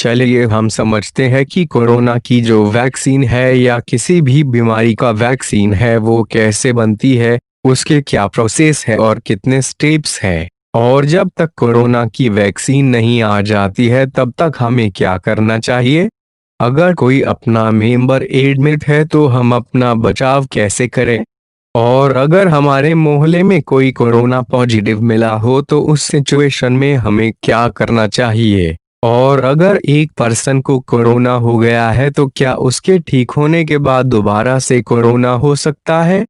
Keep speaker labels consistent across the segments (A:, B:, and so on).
A: चलिए हम समझते हैं कि कोरोना की जो वैक्सीन है या किसी भी बीमारी का वैक्सीन है वो कैसे बनती है, उसके क्या प्रोसेस है और कितने स्टेप्स हैं। और जब तक कोरोना की वैक्सीन नहीं आ जाती है तब तक हमें क्या करना चाहिए। अगर कोई अपना मेंबर एडमिट है तो हम अपना बचाव कैसे करें। और अगर हमारे मोहल्ले में कोई कोरोना पॉजिटिव मिला हो तो उस सिचुएशन में हमें क्या करना चाहिए। और अगर एक पर्सन को कोरोना हो गया है तो क्या उसके ठीक होने के बाद दोबारा से कोरोना हो सकता है,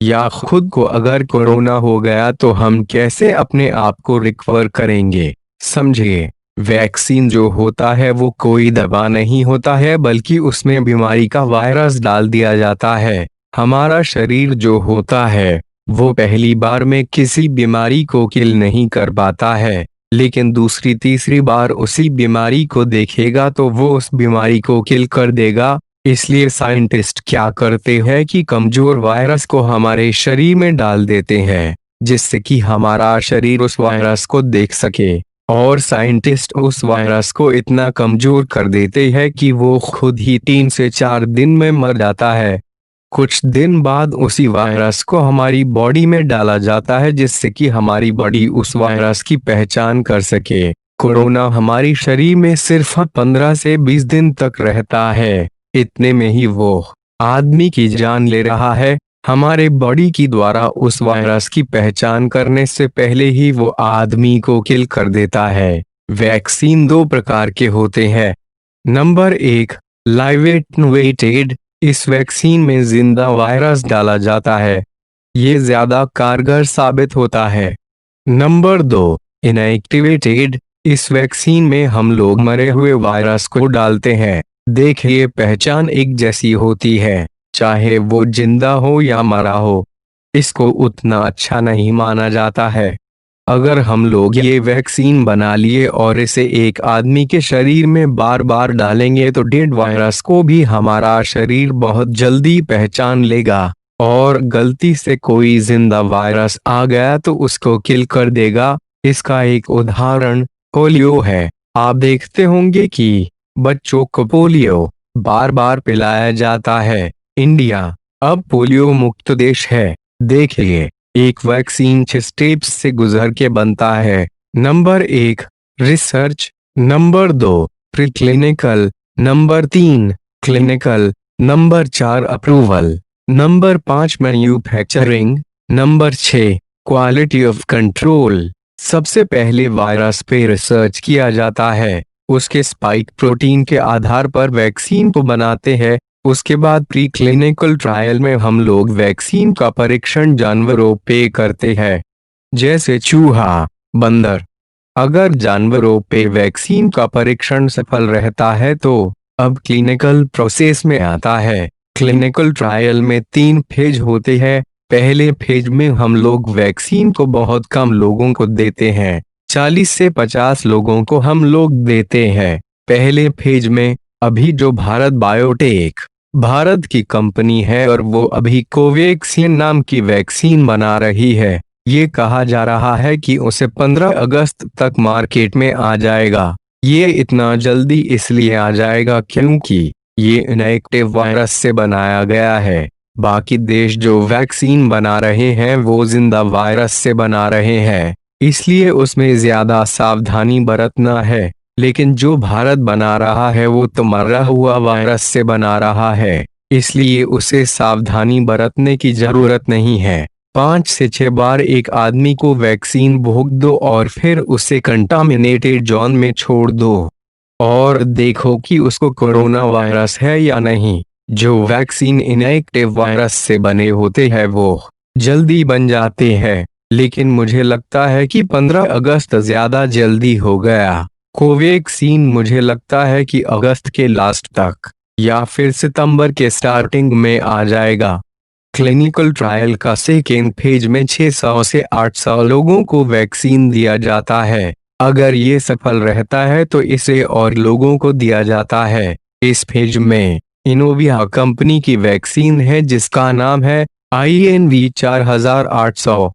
A: या खुद को अगर कोरोना हो गया तो हम कैसे अपने आप को रिकवर करेंगे। समझिए, वैक्सीन जो होता है वो कोई दवा नहीं होता है बल्कि उसमें बीमारी का वायरस डाल दिया जाता है। हमारा शरीर जो होता है वो पहली बार में किसी बीमारी को किल नहीं कर पाता है, लेकिन दूसरी तीसरी बार उसी बीमारी को देखेगा तो वो उस बीमारी को किल कर देगा। इसलिए साइंटिस्ट क्या करते हैं कि कमजोर वायरस को हमारे शरीर में डाल देते हैं, जिससे कि हमारा शरीर उस वायरस को देख सके। और साइंटिस्ट उस वायरस को इतना कमजोर कर देते हैं कि वो खुद ही 3 से 4 दिन में मर जाता है। कुछ दिन बाद उसी वायरस को हमारी बॉडी में डाला जाता है, जिससे कि हमारी बॉडी उस वायरस की पहचान कर सके। कोरोना हमारी शरीर में सिर्फ 15 से 20 दिन तक रहता है। इतने में ही वो आदमी की जान ले रहा है। हमारे बॉडी की द्वारा उस वायरस की पहचान करने से पहले ही वो आदमी को किल कर देता है। वैक्सीन दो प्रकार के होते हैं। Number 1, live attenuated. इस वैक्सीन में जिंदा वायरस डाला जाता है, ये ज्यादा कारगर साबित होता है। Number 2, inactivated. इस वैक्सीन में हम लोग मरे हुए वायरस को डालते हैं। देखिए, पहचान एक जैसी होती है, चाहे वो जिंदा हो या मरा हो। इसको उतना अच्छा नहीं माना जाता है। अगर हम लोग ये वैक्सीन बना लिए और इसे एक आदमी के शरीर में बार बार डालेंगे तो डेड वायरस को भी हमारा शरीर बहुत जल्दी पहचान लेगा, और गलती से कोई जिंदा वायरस आ गया तो उसको किल कर देगा। इसका एक उदाहरण पोलियो है। आप देखते होंगे कि बच्चों को पोलियो बार बार पिलाया जाता है। इंडिया अब पोलियो मुक्त देश है। देखिए, एक वैक्सीन 6 स्टेप्स से गुजर के बनता है। Number 1, research. Number 2, preclinical. Number 3, clinical. Number 4, approval. Number 5, manufacturing. Number 6, quality of control. सबसे पहले वायरस पे रिसर्च किया जाता है, उसके स्पाइक प्रोटीन के आधार पर वैक्सीन को बनाते हैं। उसके बाद प्री क्लिनिकल ट्रायल में हम लोग वैक्सीन का परीक्षण जानवरों पे करते हैं, जैसे चूहा, बंदर। अगर जानवरों पे वैक्सीन का परीक्षण सफल रहता है तो अब क्लिनिकल प्रोसेस में आता है। क्लिनिकल ट्रायल में 3 फेज होते हैं। पहले फेज में हम लोग वैक्सीन को बहुत कम लोगों को देते हैं, 40 से 50 लोगों को हम लोग देते हैं। पहले फेज में अभी जो भारत बायोटेक भारत की कंपनी है और वो अभी कोवैक्सीन नाम की वैक्सीन बना रही है। ये कहा जा रहा है कि उसे 15 अगस्त तक मार्केट में आ जाएगा। ये इतना जल्दी इसलिए आ जाएगा क्योंकि ये इनएक्टिव वायरस से बनाया गया है। बाकी देश जो वैक्सीन बना रहे हैं वो जिंदा वायरस से बना रहे हैं, इसलिए उसमें ज्यादा सावधानी बरतना है। लेकिन जो भारत बना रहा है वो तो मरा हुआ वायरस से बना रहा है, इसलिए उसे सावधानी बरतने की जरूरत नहीं है। 5 से 6 बार एक आदमी को वैक्सीन भोग दो और फिर उसे कंटामिनेटेड जोन में छोड़ दो और देखो कि उसको कोरोना वायरस है या नहीं। जो वैक्सीन इनएक्टिव वायरस से बने होते हैं वो जल्दी बन जाते हैं, लेकिन मुझे लगता है कि 15 अगस्त ज्यादा जल्दी हो गया। कोवैक्सीन मुझे लगता है कि अगस्त के लास्ट तक या फिर सितंबर के स्टार्टिंग में आ जाएगा। क्लिनिकल ट्रायल का सेकेंड फेज में 600 से 800 लोगों को वैक्सीन दिया जाता है। अगर ये सफल रहता है तो इसे और लोगों को दिया जाता है। इस फेज में इनोविया कंपनी की वैक्सीन है जिसका नाम है INV 4800।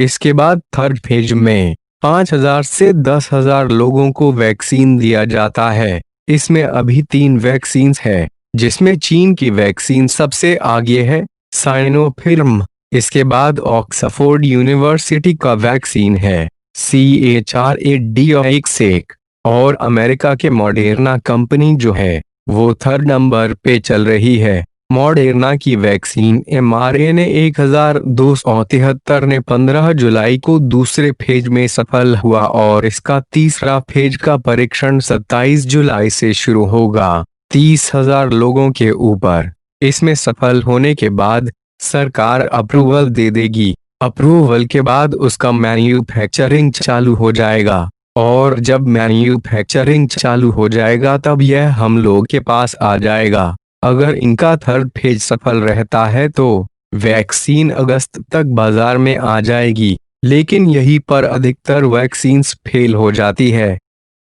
A: इसके बाद थर्ड फेज में 5000 से 10,000 लोगों को वैक्सीन दिया जाता है। इसमें अभी 3 वैक्सीन्स है, जिसमें चीन की वैक्सीन सबसे आगे है, साइनोफार्म। इसके बाद ऑक्सफोर्ड यूनिवर्सिटी का वैक्सीन है, CHR8D1, और अमेरिका के मॉडर्ना कंपनी जो है वो थर्ड नंबर पे चल रही है। मॉडर्ना की वैक्सीन mRNA 1273 ने 15 जुलाई को दूसरे फेज में सफल हुआ और इसका तीसरा फेज का परीक्षण 27 जुलाई से शुरू होगा, 30,000 लोगों के ऊपर। इसमें सफल होने के बाद सरकार अप्रूवल दे देगी। अप्रूवल के बाद उसका मैन्युफैक्चरिंग चालू हो जाएगा, और जब मैन्युफैक्चरिंग चालू हो जाएगा तब यह हम लोग के पास आ जाएगा। अगर इनका थर्ड फेज सफल रहता है तो वैक्सीन अगस्त तक बाजार में आ जाएगी, लेकिन यहीं पर अधिकतर वैक्सीन्स फेल हो जाती है।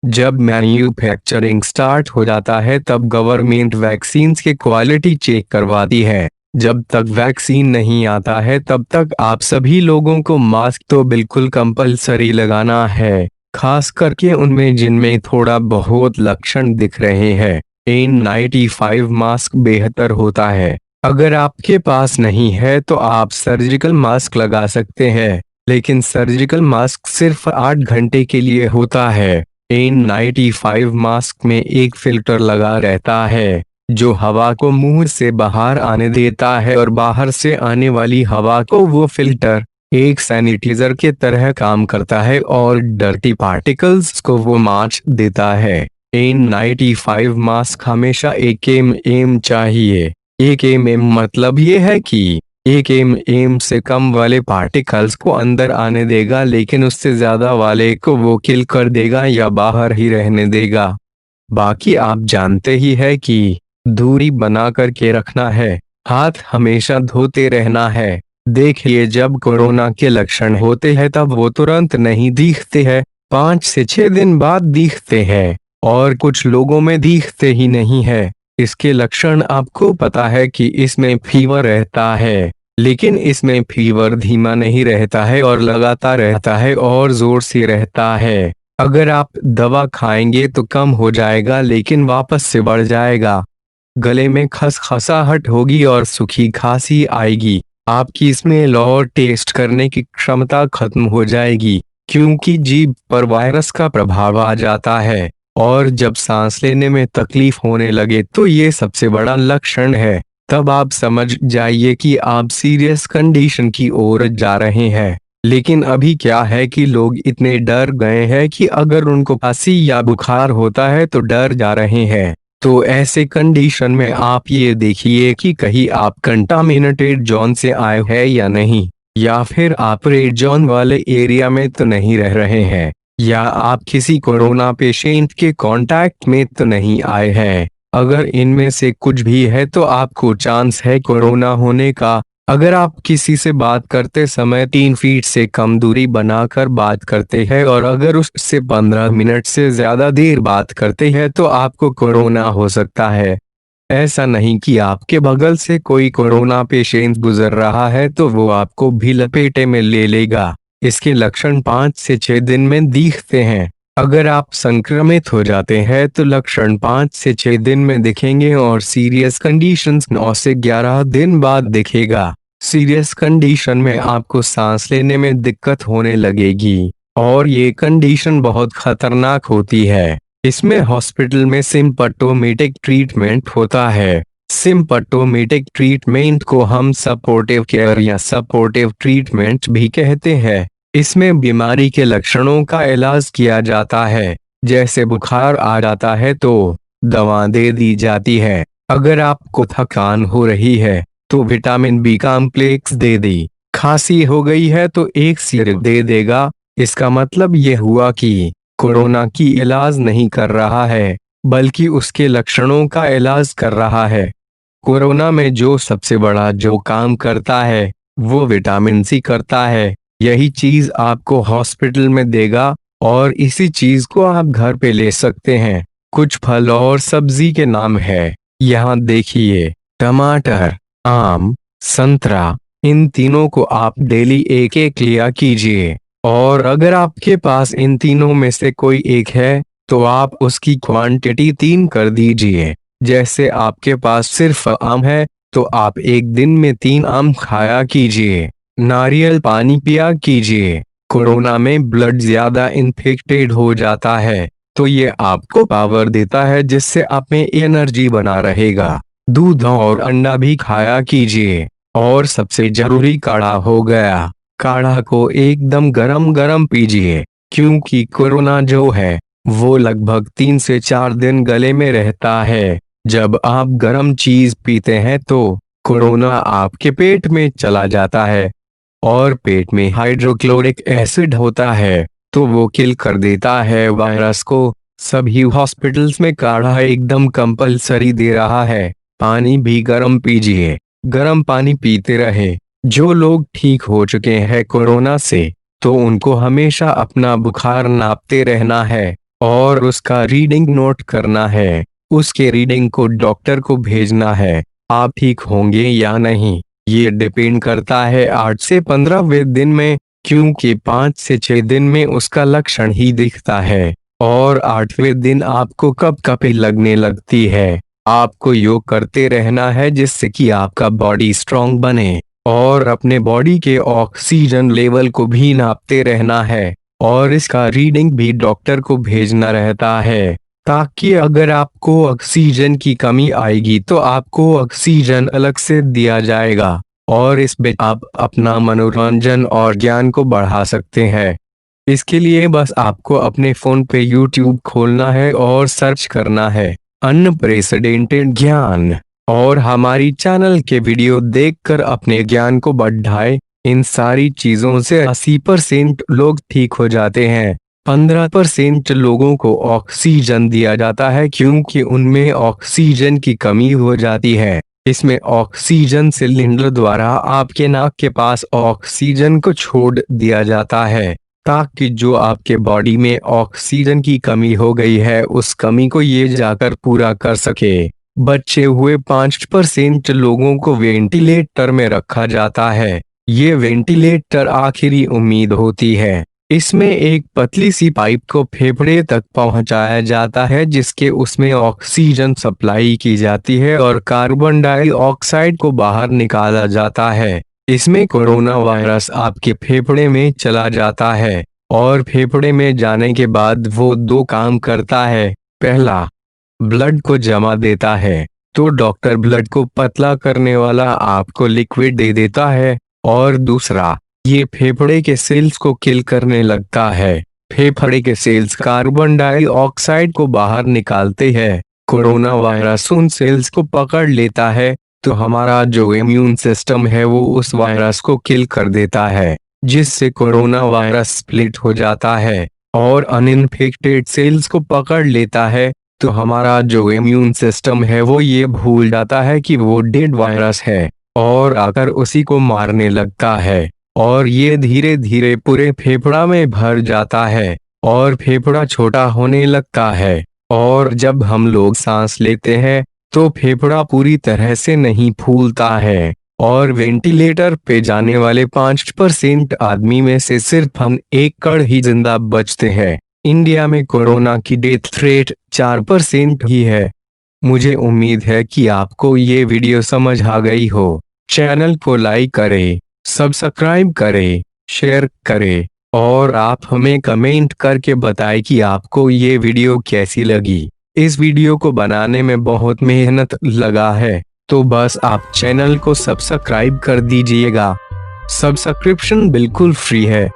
A: जब मैन्युफैक्चरिंग स्टार्ट हो जाता है तब गवर्नमेंट वैक्सीन्स के क्वालिटी चेक करवाती है। जब तक वैक्सीन नहीं आता है तब तक आप सभी लोगों को मास्क तो बिल्कुल कंपलसरी लगाना है, खास करके उनमें जिनमें थोड़ा बहुत लक्षण दिख रहे हैं। N95 मास्क बेहतर होता है। अगर आपके पास नहीं है तो आप सर्जिकल मास्क लगा सकते हैं, लेकिन सर्जिकल मास्क सिर्फ 8 घंटे के लिए होता है। N95 मास्क में एक फिल्टर लगा रहता है जो हवा को मुंह से बाहर आने देता है, और बाहर से आने वाली हवा को वो फिल्टर एक सैनिटाइजर के तरह काम करता है और डर्टी पार्टिकल्स को वो मार देता है। N95 मास्क हमेशा 1 mm चाहिए। 1 mm मतलब ये है कि 1 mm से कम वाले पार्टिकल्स को अंदर आने देगा, लेकिन उससे ज्यादा वाले को वो किल कर देगा या बाहर ही रहने देगा। बाकी आप जानते ही है कि दूरी बना करके रखना है, हाथ हमेशा धोते रहना है। देखिए, जब कोरोना के लक्षण होते हैं तब वो तुरंत नहीं दिखते हैं, 5 से 6 दिन बाद दिखते हैं, और कुछ लोगों में दिखते ही नहीं है। इसके लक्षण आपको पता है कि इसमें फीवर रहता है, लेकिन इसमें फीवर धीमा नहीं रहता है और लगातार रहता है और जोर से रहता है। अगर आप दवा खाएंगे तो कम हो जाएगा, लेकिन वापस से बढ़ जाएगा। गले में खसखसाहट होगी और सूखी खांसी आएगी। आपकी स्मेल और टेस्ट करने की क्षमता खत्म हो जाएगी, क्योंकि जीभ पर वायरस का प्रभाव आ जाता है। और जब सांस लेने में तकलीफ होने लगे तो ये सबसे बड़ा लक्षण है। तब आप समझ जाइए कि आप सीरियस कंडीशन की ओर जा रहे हैं। लेकिन अभी क्या है कि लोग इतने डर गए हैं कि अगर उनको खांसी या बुखार होता है तो डर जा रहे हैं। तो ऐसे कंडीशन में आप ये देखिए कि कहीं आप कंटामिनेटेड जोन से आए हैं या नहीं, या फिर आप रेड जोन वाले एरिया में तो नहीं रह रहे हैं, या आप किसी कोरोना पेशेंट के कांटेक्ट में तो नहीं आए हैं। अगर इनमें से कुछ भी है तो आपको चांस है कोरोना होने का। अगर आप किसी से बात करते समय 3 फीट से कम दूरी बनाकर बात करते हैं और अगर उससे 15 मिनट से ज्यादा देर बात करते हैं तो आपको कोरोना हो सकता है। ऐसा नहीं कि आपके बगल से कोई कोरोना पेशेंट गुजर रहा है तो वो आपको भी लपेटे में ले लेगा। इसके लक्षण 5 से 6 दिन में दिखते हैं। अगर आप संक्रमित हो जाते हैं तो लक्षण 5 से 6 दिन में दिखेंगे और सीरियस कंडीशंस 9 से 11 दिन बाद दिखेगा। सीरियस कंडीशन में आपको सांस लेने में दिक्कत होने लगेगी, और ये कंडीशन बहुत खतरनाक होती है। इसमें हॉस्पिटल में सिम्पटोमेटिक ट्रीटमेंट होता है। सिम्पटोमेटिक ट्रीटमेंट को हम सपोर्टिव केयर या सपोर्टिव ट्रीटमेंट भी कहते हैं। इसमें बीमारी के लक्षणों का इलाज किया जाता है। जैसे बुखार आ जाता है तो दवा दे दी जाती है। अगर आपको थकान हो रही है तो विटामिन बी कॉम्प्लेक्स दे दी। खांसी हो गई है तो एक सिरप दे देगा। इसका मतलब ये हुआ कि कोरोना की इलाज नहीं कर रहा है, बल्कि उसके लक्षणों का इलाज कर रहा है। कोरोना में जो सबसे बड़ा जो काम करता है वो विटामिन सी करता है। यही चीज आपको हॉस्पिटल में देगा, और इसी चीज को आप घर पे ले सकते हैं। कुछ फल और सब्जी के नाम है, यहाँ देखिए। टमाटर, आम, संतरा, इन तीनों को आप डेली एक एक लिया कीजिए। और अगर आपके पास इन तीनों में से कोई एक है तो आप उसकी क्वांटिटी 3 कर दीजिए। जैसे आपके पास सिर्फ आम है तो आप एक दिन में 3 आम खाया कीजिए। नारियल पानी पिया कीजिए। कोरोना में ब्लड ज्यादा इन्फेक्टेड हो जाता है तो ये आपको पावर देता है जिससे आप में एनर्जी बना रहेगा। दूध और अंडा भी खाया कीजिए। और सबसे जरूरी काढ़ा हो गया। काढ़ा को एकदम गरम गरम पीजिए क्योंकि कोरोना जो है वो लगभग 3 से 4 दिन गले में रहता है। जब आप गरम चीज पीते हैं तो कोरोना आपके पेट में चला जाता है और पेट में हाइड्रोक्लोरिक एसिड होता है तो वो किल कर देता है वायरस को। सभी हॉस्पिटल्स में काढ़ा एकदम कंपलसरी दे रहा है। पानी भी गर्म पीजिए। गर्म पानी पीते रहे। जो लोग ठीक हो चुके हैं कोरोना से तो उनको हमेशा अपना बुखार नापते रहना है और उसका रीडिंग नोट करना है। उसके रीडिंग को डॉक्टर को भेजना है। आप ठीक होंगे या नहीं ये डिपेंड करता है 8 से 15वें दिन में, क्योंकि 5 से 6 दिन में उसका लक्षण ही दिखता है और 8वें दिन आपको कपकपी लगने लगती है। आपको योग करते रहना है जिससे कि आपका बॉडी स्ट्रांग बने और अपने बॉडी के ऑक्सीजन लेवल को भी नापते रहना है और इसका रीडिंग भी डॉक्टर को भेजना रहता है ताकि अगर आपको ऑक्सीजन की कमी आएगी तो आपको ऑक्सीजन अलग से दिया जाएगा और इस पे आप अपना मनोरंजन और ज्ञान को बढ़ा सकते हैं। इसके लिए बस आपको अपने फोन पे YouTube खोलना है और सर्च करना है अनप्रेसिडेंटेड ज्ञान और हमारी चैनल के वीडियो देखकर अपने ज्ञान को बढ़ाए। इन सारी चीजों से 80% लोग ठीक हो जाते हैं। 15% लोगों को ऑक्सीजन दिया जाता है क्योंकि उनमें ऑक्सीजन की कमी हो जाती है। इसमें ऑक्सीजन सिलेंडर द्वारा आपके नाक के पास ऑक्सीजन को छोड़ दिया जाता है ताकि जो आपके बॉडी में ऑक्सीजन की कमी हो गई है उस कमी को ये जाकर पूरा कर सके। बचे हुए 5% लोगों को वेंटिलेटर में रखा जाता है। ये वेंटिलेटर आखिरी उम्मीद होती है। इसमें एक पतली सी पाइप को फेफड़े तक पहुंचाया जाता है जिसके उसमें ऑक्सीजन सप्लाई की जाती है और कार्बन डाइऑक्साइड को बाहर निकाला जाता है। इसमें कोरोना वायरस आपके फेफड़े में चला जाता है और फेफड़े में जाने के बाद वो 2 काम करता है। पहला, ब्लड को जमा देता है तो डॉक्टर ब्लड को पतला करने वाला आपको लिक्विड दे देता है और दूसरा, ये फेफड़े के सेल्स को किल करने लगता है। फेफड़े के सेल्स कार्बन डाइऑक्साइड को बाहर निकालते हैं। कोरोना वायरस उन सेल्स को पकड़ लेता है तो हमारा जो इम्यून सिस्टम है वो उस वायरस को किल कर देता है जिससे कोरोना वायरस स्प्लिट हो जाता है और अनइन्फेक्टेड सेल्स को पकड़ लेता है तो हमारा जो इम्यून सिस्टम है वो ये भूल जाता है कि वो डेड वायरस है और आकर उसी को मारने लगता है और ये धीरे धीरे पूरे फेफड़ा में भर जाता है और फेफड़ा छोटा होने लगता है और जब हम लोग सांस लेते हैं तो फेफड़ा पूरी तरह से नहीं फूलता है और वेंटिलेटर पे जाने वाले 5% आदमी में से सिर्फ हम 1 कड़ ही जिंदा बचते हैं। इंडिया में कोरोना की डेथ रेट 4% ही है। मुझे उम्मीद है कि आपको ये वीडियो समझ आ गई हो। चैनल को लाइक करें, सब्सक्राइब करें, शेयर करें और आप हमें कमेंट करके बताएं कि आपको ये वीडियो कैसी लगी। इस वीडियो को बनाने में बहुत मेहनत लगा है तो बस आप चैनल को सब्सक्राइब कर दीजिएगा। सब्सक्रिप्शन बिल्कुल फ्री है।